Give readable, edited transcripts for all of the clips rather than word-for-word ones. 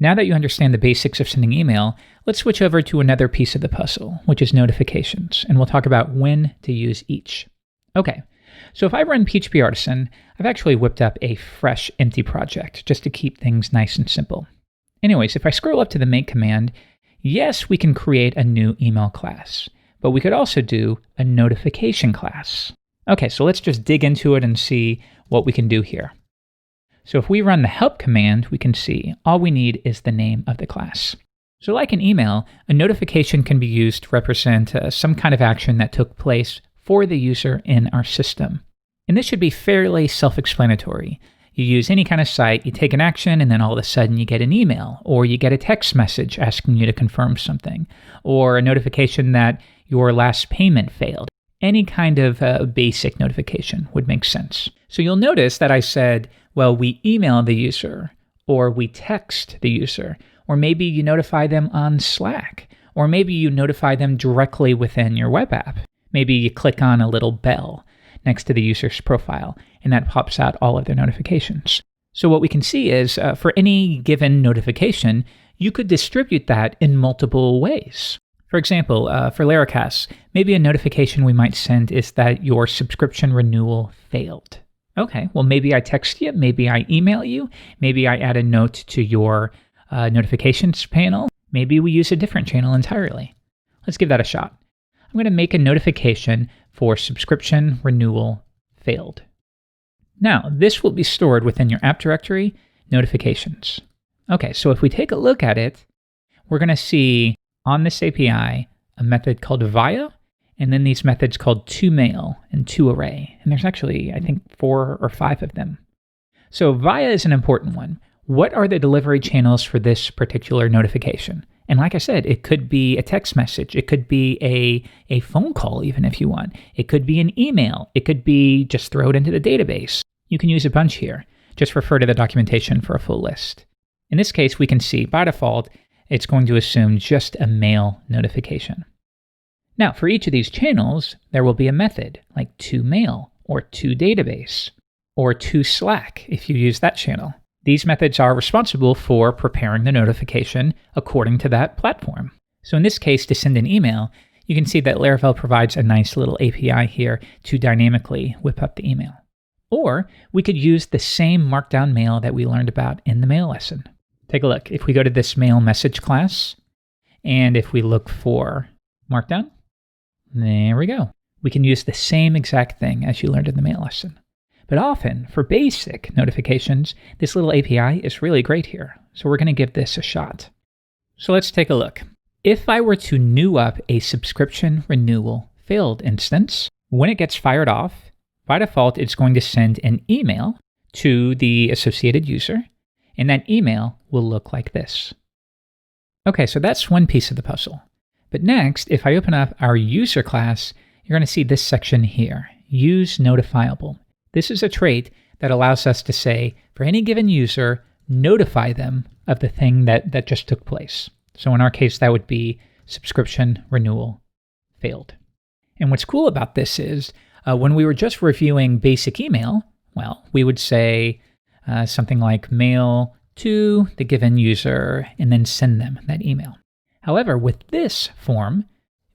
Now that you understand the basics of sending email, let's switch over to another piece of the puzzle, which is notifications, and we'll talk about when to use each. Okay, so if I run PHP Artisan, I've actually whipped up a fresh empty project just to keep things nice and simple. Anyways, if I scroll up to the make command, yes, we can create a new email class, but we could also do a notification class. Okay, so let's just dig into it and see what we can do here. So if we run the help command, we can see all we need is the name of the class. So like an email, a notification can be used to represent some kind of action that took place for the user in our system. And this should be fairly self-explanatory. You use any kind of site, you take an action, and then all of a sudden you get an email, or you get a text message asking you to confirm something, or a notification that your last payment failed. Any kind of basic notification would make sense. So you'll notice that I said, well, we email the user, or we text the user, or maybe you notify them on Slack, or maybe you notify them directly within your web app. Maybe you click on a little bell next to the user's profile, and that pops out all of their notifications. So what we can see is for any given notification, you could distribute that in multiple ways. For example, for Laracasts, maybe a notification we might send is that your subscription renewal failed. Okay, well, maybe I text you, maybe I email you, maybe I add a note to your notifications panel. Maybe we use a different channel entirely. Let's give that a shot. I'm going to make a notification for subscription renewal failed. Now, this will be stored within your app directory, notifications. Okay, so if we take a look at it, we're going to see on this API a method called via, and then these methods called toMail and toArray. And there's actually, I think, 4 or 5 of them. So via is an important one. What are the delivery channels for this particular notification? And like I said, it could be a text message. It could be a phone call, even if you want. It could be an email. It could be just throw it into the database. You can use a bunch here. Just refer to the documentation for a full list. In this case, we can see by default, it's going to assume just a mail notification. Now, for each of these channels, there will be a method like toMail or toDatabase or toSlack if you use that channel. These methods are responsible for preparing the notification according to that platform. So in this case, to send an email, you can see that Laravel provides a nice little API here to dynamically whip up the email. Or we could use the same markdown mail that we learned about in the mail lesson. Take a look. If we go to this mail message class, and if we look for markdown, there we go. We can use the same exact thing as you learned in the mail lesson. But often, for basic notifications, this little API is really great here. So we're going to give this a shot. So let's take a look. If I were to new up a subscription renewal failed instance, when it gets fired off, by default, it's going to send an email to the associated user, and that email will look like this. Okay, so that's one piece of the puzzle. But next, if I open up our user class, you're going to see this section here, use notifiable. This is a trait that allows us to say, for any given user, notify them of the thing that just took place. So in our case, that would be subscription renewal failed. And what's cool about this is when we were just reviewing basic email, well, we would say something like mail to the given user and then send them that email. However, with this form,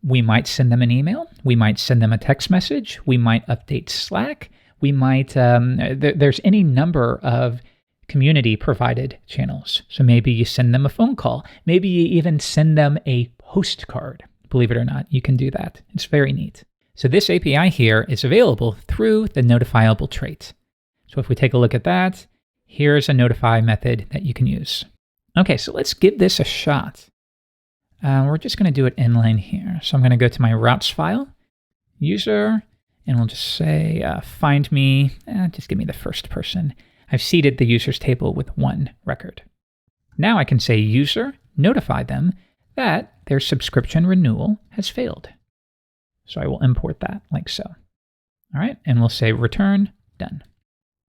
we might send them an email, we might send them a text message, we might update Slack, we might, there's any number of community-provided channels. So maybe you send them a phone call. Maybe you even send them a postcard. Believe it or not, you can do that. It's very neat. So this API here is available through the notifiable trait. So if we take a look at that, here's a notify method that you can use. Okay, so let's give this a shot. We're just going to do it inline here. So I'm going to go to my routes file, user, and we'll just say find me, just give me the first person. I've seeded the users table with 1 record. Now I can say user, notify them that their subscription renewal has failed. So I will import that like so. All right, and we'll say return, done.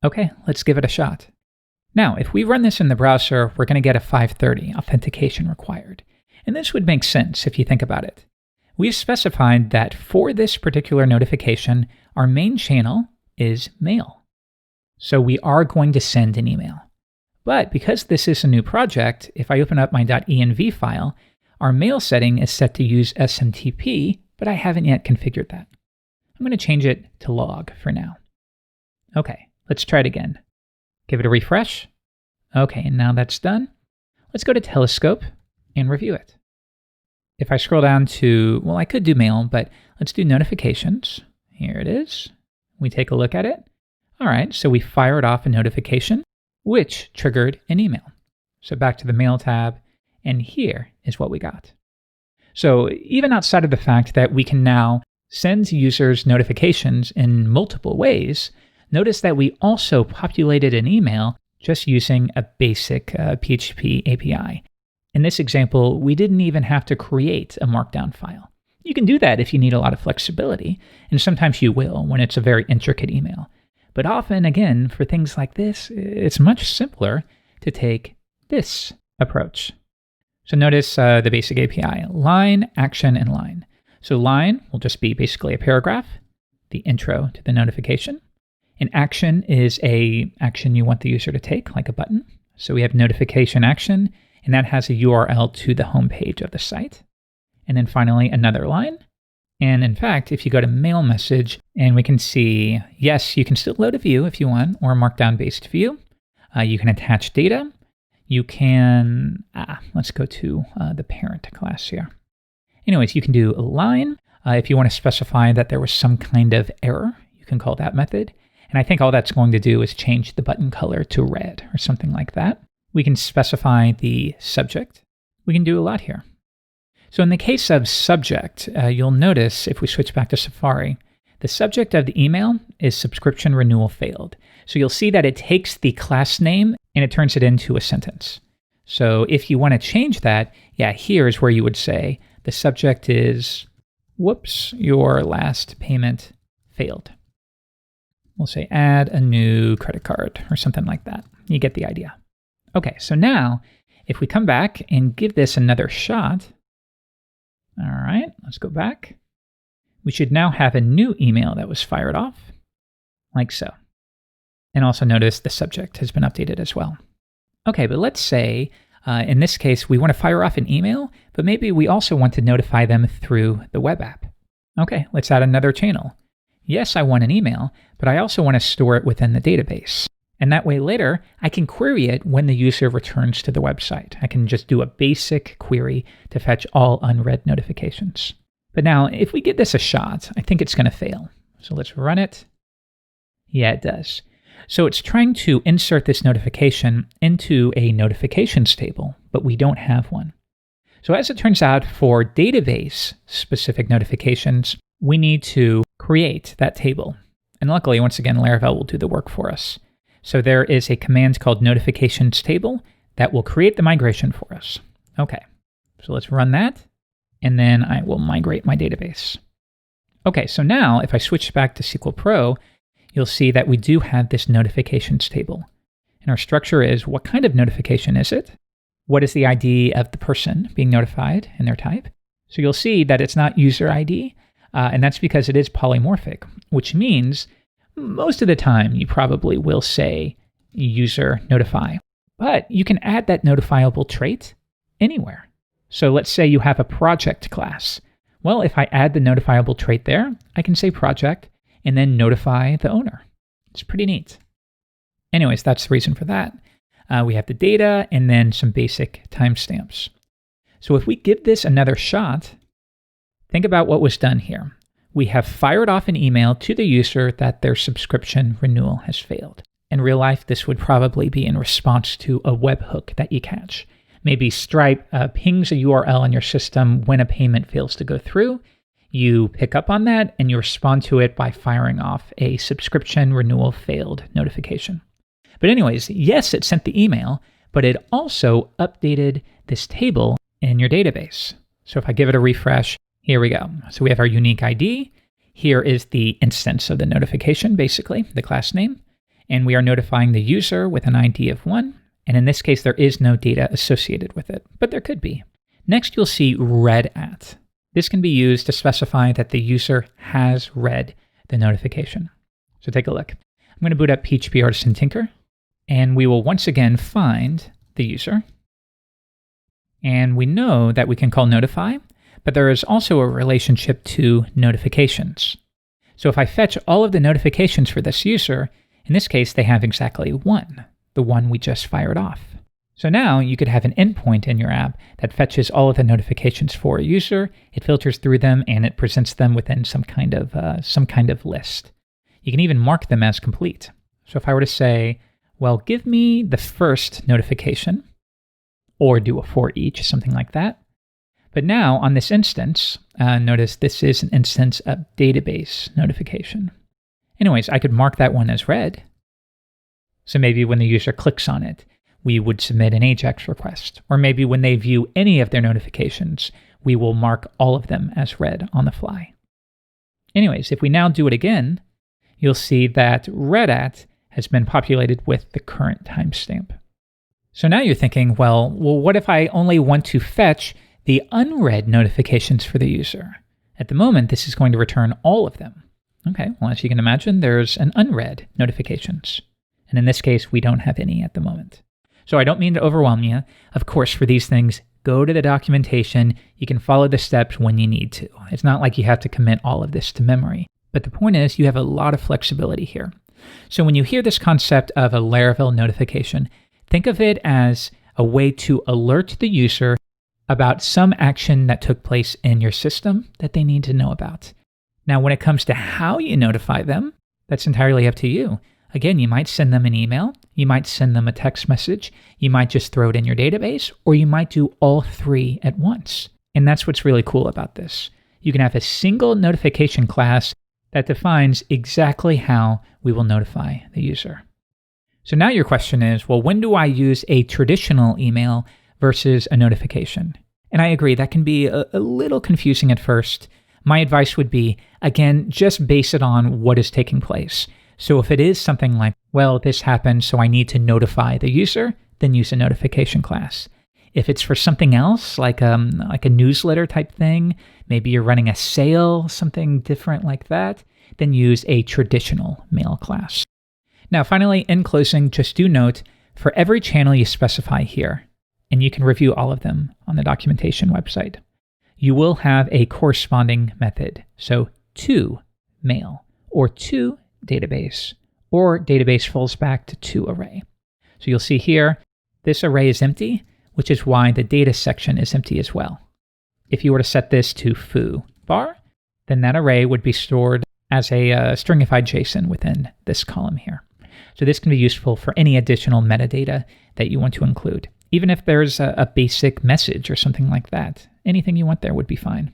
Okay, let's give it a shot. Now, if we run this in the browser, we're going to get a 530 authentication required. And this would make sense if you think about it. We've specified that for this particular notification, our main channel is mail. So we are going to send an email. But because this is a new project, if I open up my .env file, our mail setting is set to use SMTP, but I haven't yet configured that. I'm going to change it to log for now. Okay, let's try it again. Give it a refresh. Okay, and now that's done. Let's go to Telescope and review it. If I scroll down to, well, I could do mail, but let's do notifications. Here it is. We take a look at it. All right, so we fired off a notification, which triggered an email. So back to the Mail tab, and here is what we got. So even outside of the fact that we can now send users notifications in multiple ways, notice that we also populated an email just using a basic PHP API. In this example, we didn't even have to create a markdown file. You can do that if you need a lot of flexibility, and sometimes you will when it's a very intricate email. But often, again, for things like this, it's much simpler to take this approach. So notice the basic API, line, action, and line. So line will just be basically a paragraph, the intro to the notification. An action is an action you want the user to take, like a button. So we have notification action, and that has a URL to the homepage of the site. And then finally, another line. And in fact, if you go to mail message, and we can see, yes, you can still load a view if you want, or a markdown-based view. You can attach data. You can, let's go to the parent class here. Anyways, you can do a line. If you want to specify that there was some kind of error, you can call that method. And I think all that's going to do is change the button color to red or something like that. We can specify the subject. We can do a lot here. So in the case of subject, you'll notice if we switch back to Safari, the subject of the email is subscription renewal failed. So you'll see that it takes the class name and it turns it into a sentence. So if you want to change that, here's where you would say the subject is, whoops, your last payment failed. We'll say add a new credit card or something like that. You get the idea. Okay, so now if we come back and give this another shot, all right, let's go back. We should now have a new email that was fired off, like so. And also notice the subject has been updated as well. Okay, but let's say, in this case, we want to fire off an email, but maybe we also want to notify them through the web app. Okay, let's add another channel. Yes, I want an email, but I also want to store it within the database. And that way later, I can query it when the user returns to the website. I can just do a basic query to fetch all unread notifications. But now, if we give this a shot, I think it's going to fail. So let's run it. Yeah, it does. So it's trying to insert this notification into a notifications table, but we don't have one. So as it turns out, for database-specific notifications, we need to create that table. And luckily, once again, Laravel will do the work for us. So there is a command called notifications table that will create the migration for us. Okay, so let's run that, and then I will migrate my database. Okay, so now if I switch back to SQL Pro, you'll see that we do have this notifications table. And our structure is, what kind of notification is it? What is the ID of the person being notified and their type? So you'll see that it's not user ID, and that's because it is polymorphic, which means most of the time you probably will say user notify. But you can add that notifiable trait anywhere. So let's say you have a project class. Well, if I add the notifiable trait there, I can say project and then notify the owner. It's pretty neat. Anyways, that's the reason for that. We have the data and then some basic timestamps. So if we give this another shot, think about what was done here. We have fired off an email to the user that their subscription renewal has failed. In real life, this would probably be in response to a webhook that you catch. Maybe Stripe pings a URL on your system when a payment fails to go through. You pick up on that and you respond to it by firing off a subscription renewal failed notification. But anyways, yes, it sent the email, but it also updated this table in your database. So if I give it a refresh, here we go. So we have our unique ID. Here is the instance of the notification, basically, the class name. And we are notifying the user with an ID of 1. And in this case, there is no data associated with it, but there could be. Next, you'll see read at. This can be used to specify that the user has read the notification. So take a look. I'm going to boot up PHP Artisan Tinker. And we will once again find the user. And we know that we can call notify, but there is also a relationship to notifications. So if I fetch all of the notifications for this user, in this case, they have exactly one, the one we just fired off. So now you could have an endpoint in your app that fetches all of the notifications for a user, it filters through them, and it presents them within some kind of list. You can even mark them as complete. So if I were to say, well, give me the first notification, or do a for each, something like that. But now on this instance, notice this is an instance of database notification. Anyways, I could mark that one as read. So maybe when the user clicks on it, we would submit an AJAX request. Or maybe when they view any of their notifications, we will mark all of them as read on the fly. Anyways, if we now do it again, you'll see that read at has been populated with the current timestamp. So now you're thinking, well, what if I only want to fetch the unread notifications for the user? At the moment, this is going to return all of them. Okay, well, as you can imagine, there's an unread notifications. And in this case, we don't have any at the moment. So I don't mean to overwhelm you. Of course, for these things, go to the documentation. You can follow the steps when you need to. It's not like you have to commit all of this to memory. But the point is, you have a lot of flexibility here. So when you hear this concept of a Laravel notification, think of it as a way to alert the user about some action that took place in your system that they need to know about. Now, when it comes to how you notify them, that's entirely up to you. Again, you might send them an email, you might send them a text message, you might just throw it in your database, or you might do all three at once. And that's what's really cool about this. You can have a single notification class that defines exactly how we will notify the user. So now your question is, well, when do I use a traditional email versus a notification? And I agree, that can be a little confusing at first. My advice would be, again, just base it on what is taking place. So if it is something like, well, this happened, so I need to notify the user, then use a notification class. If it's for something else, like a newsletter type thing, maybe you're running a sale, something different like that, then use a traditional mail class. Now, finally, in closing, just do note, for every channel you specify here, and you can review all of them on the documentation website, you will have a corresponding method. So to mail, or to database, or database falls back to to array. So you'll see here, this array is empty, which is why the data section is empty as well. If you were to set this to foo bar, then that array would be stored as a stringified JSON within this column here. So this can be useful for any additional metadata that you want to include. Even if there's a basic message or something like that, anything you want there would be fine.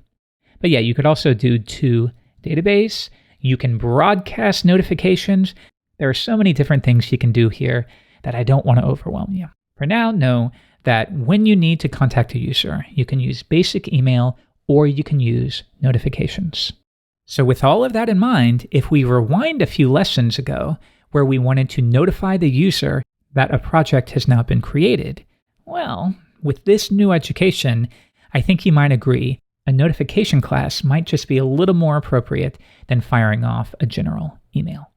But yeah, you could also do to database. You can broadcast notifications. There are so many different things you can do here that I don't want to overwhelm you. For now, know that when you need to contact a user, you can use basic email or you can use notifications. So with all of that in mind, if we rewind a few lessons ago where we wanted to notify the user that a project has now been created, well, with this new education, I think you might agree a notification class might just be a little more appropriate than firing off a general email.